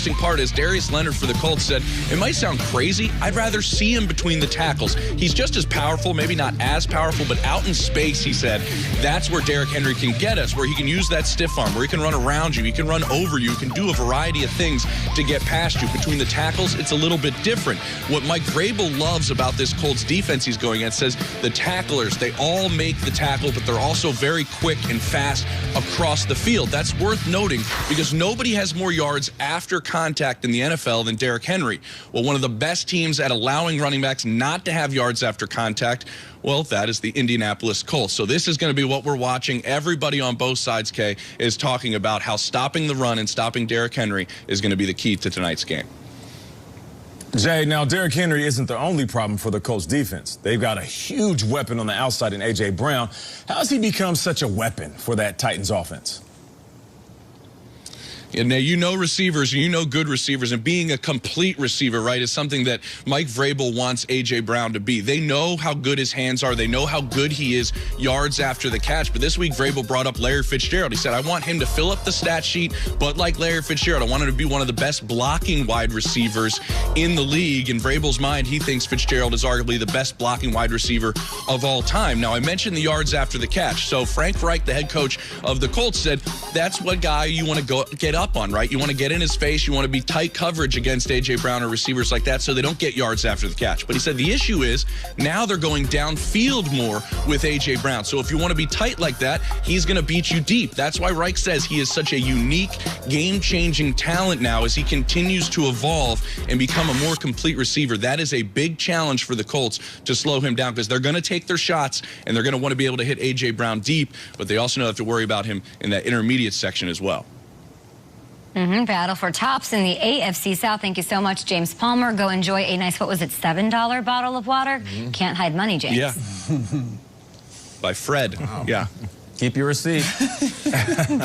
interesting part is Darius Leonard for the Colts said, it might sound crazy, I'd rather see him between the tackles. He's just as powerful, maybe not as powerful, but out in space, he said, that's where Derrick Henry can get us, where he can use that stiff arm, where he can run around you, he can run over you, he can do a variety of things to get past you. Between the tackles, it's a little bit different. What Mike Vrabel loves about this Colts defense he's going at says the tacklers, they all make the tackle, but they're also very quick and fast across the field. That's worth noting because nobody has more yards after contact in the NFL than Derrick Henry. Well, one of the best teams at allowing running backs not to have yards after contact, well, that is the Indianapolis Colts. So this is going to be what we're watching. Everybody on both sides, Kay, is talking about how stopping the run and stopping Derrick Henry is going to be the key to tonight's game. Jay, now Derrick Henry isn't the only problem for the Colts defense. They've got a huge weapon on the outside in A.J. Brown. How has he become such a weapon for that Titans offense? And now, you know receivers, you know good receivers, and being a complete receiver, right, is something that Mike Vrabel wants A.J. Brown to be. They know how good his hands are. They know how good he is yards after the catch. But this week, Vrabel brought up Larry Fitzgerald. He said, I want him to fill up the stat sheet, but like Larry Fitzgerald, I want him to be one of the best blocking wide receivers in the league. In Vrabel's mind, he thinks Fitzgerald is arguably the best blocking wide receiver of all time. Now, I mentioned the yards after the catch. So Frank Reich, the head coach of the Colts, said, that's what guy you want to go get up on, right? You want to get in his face. You want to be tight coverage against A.J. Brown or receivers like that so they don't get yards after the catch. But he said the issue is now they're going downfield more with A.J. Brown. So if you want to be tight like that, he's going to beat you deep. That's why Reich says he is such a unique, game-changing talent now as he continues to evolve and become a more complete receiver. That is a big challenge for the Colts to slow him down because they're going to take their shots and they're going to want to be able to hit A.J. Brown deep, but they also know they have to worry about him in that intermediate section as well. Battle for tops in the AFC South. Thank you so much, James Palmer. Go enjoy a nice, what was it, $7 bottle of water? Can't hide money, James. Yeah. By Fred. Wow. Yeah. Keep your receipt.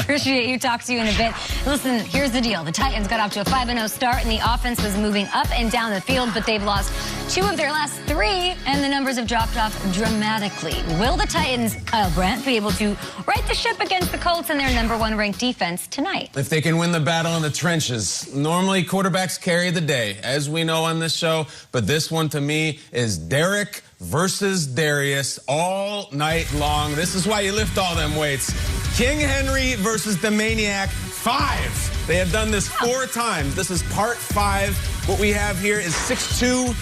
Appreciate you. Talk to you in a bit. Listen, here's the deal. The Titans got off to a 5-0 start, and the offense was moving up and down the field, but they've lost 2 of their last 3, and the numbers have dropped off dramatically. Will the Titans, Kyle Brandt, be able to right the ship against the Colts and their #1 ranked defense tonight? If they can win the battle in the trenches. Normally, quarterbacks carry the day, as we know on this show, but this one to me is Derrick versus Darius all night long. This is why you lift all them weights. King Henry versus the Maniac 5. They have done this 4 times. This is part 5. What we have here is 6'2",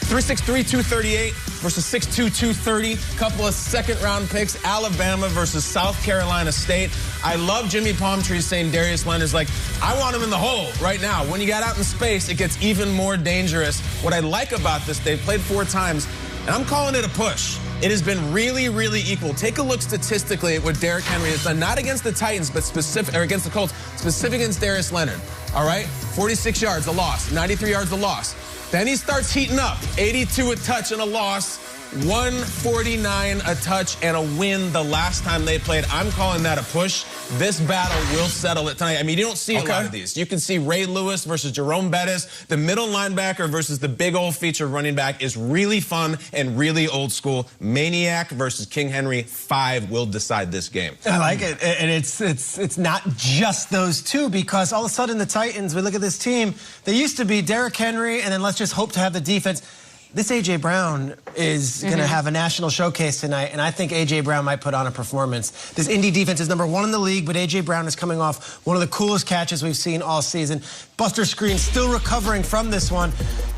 363, 238 versus 6'2", 230. Couple of second-round picks. Alabama versus South Carolina State. I love Jimmy Palmtree saying Darius Leonard's like, I want him in the hole right now. When you got out in space, it gets even more dangerous. What I like about this, they've played 4 times, and I'm calling it a push. It has been really, really equal. Take a look statistically at what Derrick Henry has done, not against the Titans, but against the Colts, specific against Darius Leonard. All right? 46 yards, a loss. 93 yards, a loss. Then he starts heating up. 82 a touch and a loss. 149 a touch and a win the last time they played. I'm calling that a push. This battle will settle it tonight. I mean, you don't see a lot of these. You can see Ray Lewis versus Jerome Bettis. The middle linebacker versus the big old feature running back is really fun and really old school. Maniac versus King Henry 5 will decide this game. I like it. And it's not just those 2 because all of a sudden the Titans, we look at this team, they used to be Derrick Henry and then let's just hope to have the defense. This A.J. Brown is going to have a national showcase tonight, and I think A.J. Brown might put on a performance. This Indy defense is #1 in the league, but A.J. Brown is coming off one of the coolest catches we've seen all season. Buster Screen still recovering from this one.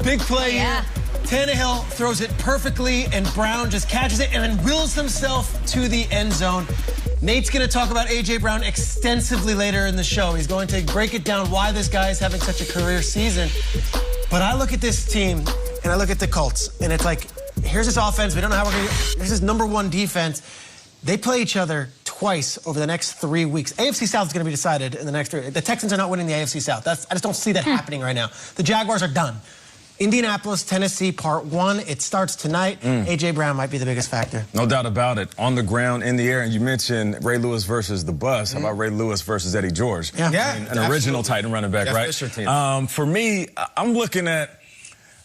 Big play here. Tannehill throws it perfectly, and Brown just catches it and then wills himself to the end zone. Nate's going to talk about A.J. Brown extensively later in the show. He's going to break it down why this guy is having such a career season. But I look at this team, and I look at the Colts, and it's like, here's this offense. We don't know how we're going to – here's this #1 defense. They play each other twice over the next 3 weeks. AFC South is going to be decided in the next 3 weeks. The Texans are not winning the AFC South. I just don't see that happening right now. The Jaguars are done. Indianapolis, Tennessee, part 1. It starts tonight. A.J. Brown might be the biggest factor. No doubt about it. On the ground, in the air. And you mentioned Ray Lewis versus the bus. How about Ray Lewis versus Eddie George? Yeah. I mean, an original Titan running back, right? For me, I'm looking at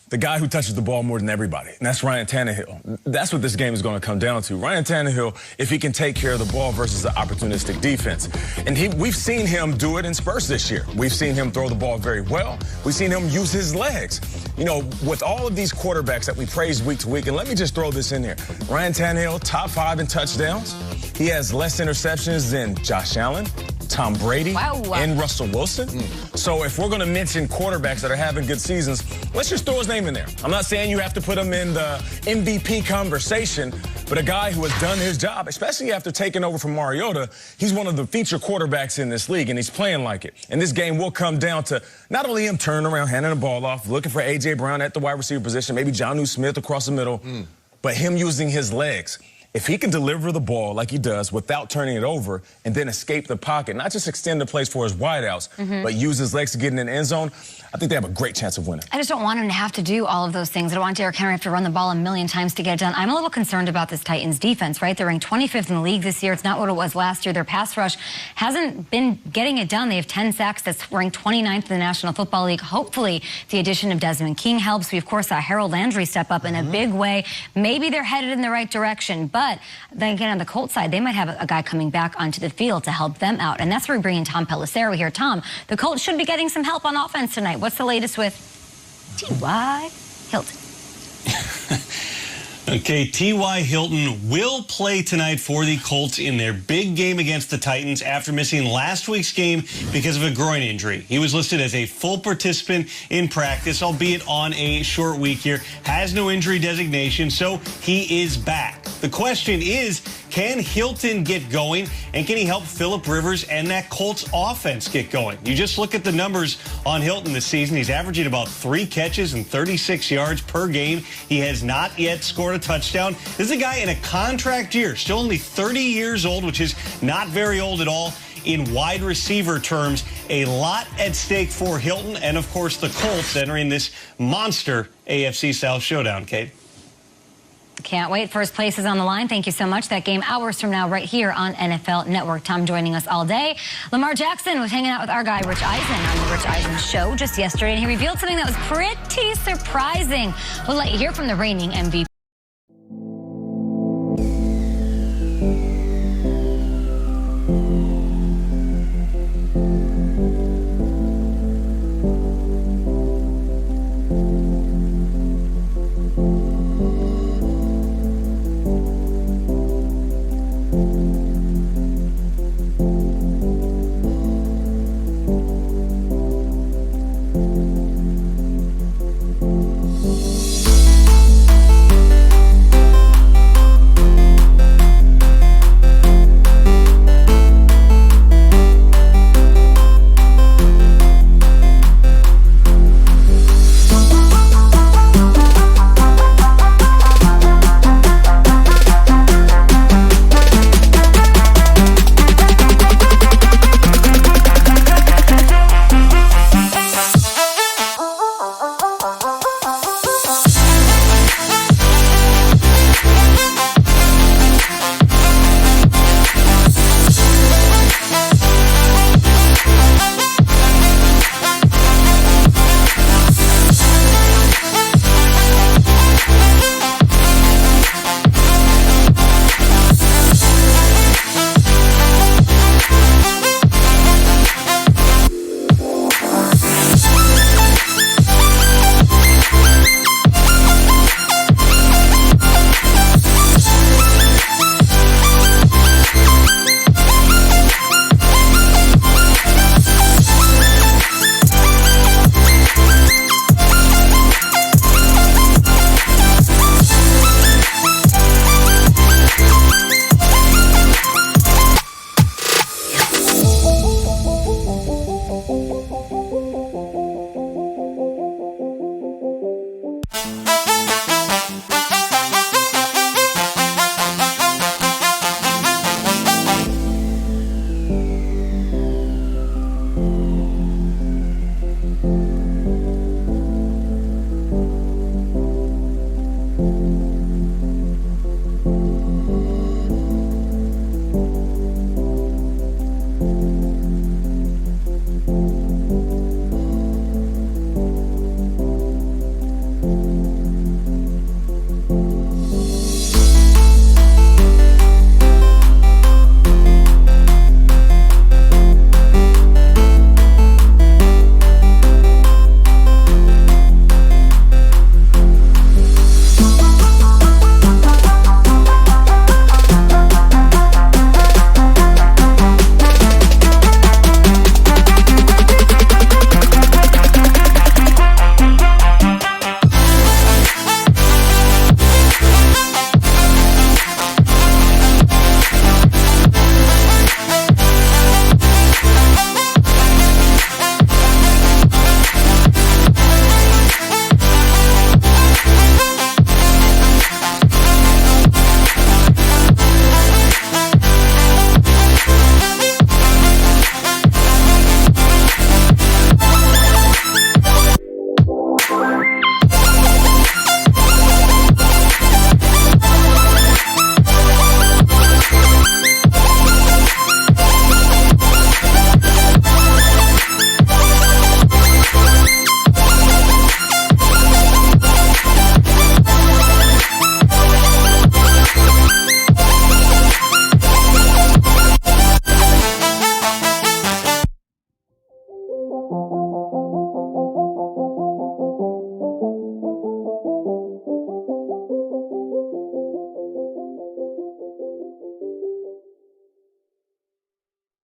the guy who touches the ball more than everybody, and that's Ryan Tannehill. That's what this game is going to come down to. Ryan Tannehill, if he can take care of the ball versus an opportunistic defense. And we've seen him do it in spurts this year. We've seen him throw the ball very well. We've seen him use his legs. You know, with all of these quarterbacks that we praise week to week, and let me just throw this in there. Ryan Tannehill, top 5 in touchdowns. He has less interceptions than Josh Allen, Tom Brady, and Russell Wilson. So if we're going to mention quarterbacks that are having good seasons, let's just throw his name in there. I'm not saying you have to put him in the MVP conversation, but a guy who has done his job, especially after taking over from Mariota, he's one of the feature quarterbacks in this league, and he's playing like it. And this game will come down to not only him turning around, handing the ball off, looking for A.J. Brown at the wide receiver position, maybe Jonnu Smith across the middle, but him using his legs. If he can deliver the ball like he does without turning it over and then escape the pocket, not just extend the plays for his wideouts, but use his legs to get in the end zone, I think they have a great chance of winning. I just don't want him to have to do all of those things. I don't want Derrick Henry to have to run the ball a million times to get it done. I'm a little concerned about this Titans defense, right? They're ranked 25th in the league this year. It's not what it was last year. Their pass rush hasn't been getting it done. They have 10 sacks. That's ranked 29th in the National Football League. Hopefully, the addition of Desmond King helps. We, of course, saw Harold Landry step up in a big way. Maybe they're headed in the right direction, but then again, on the Colts side, they might have a guy coming back onto the field to help them out. And that's where we bring in Tom Pelissero here. Tom, the Colts should be getting some help on offense tonight. What's the latest with T.Y. Hilton? Okay, T.Y. Hilton will play tonight for the Colts in their big game against the Titans after missing last week's game because of a groin injury. He was listed as a full participant in practice, albeit on a short week here. Has no injury designation, so he is back. The question is, can Hilton get going, and can he help Phillip Rivers and that Colts offense get going? You just look at the numbers on Hilton this season. He's averaging about 3 catches and 36 yards per game. He has not yet scored a touchdown. This is a guy in a contract year, still only 30 years old, which is not very old at all. In wide receiver terms, a lot at stake for Hilton and, of course, the Colts entering this monster AFC South showdown, Kate. Can't wait. First place is on the line. Thank you so much. That game hours from now right here on NFL Network. Tom joining us all day. Lamar Jackson was hanging out with our guy Rich Eisen on the Rich Eisen Show just yesterday, and he revealed something that was pretty surprising. We'll let you hear from the reigning MVP.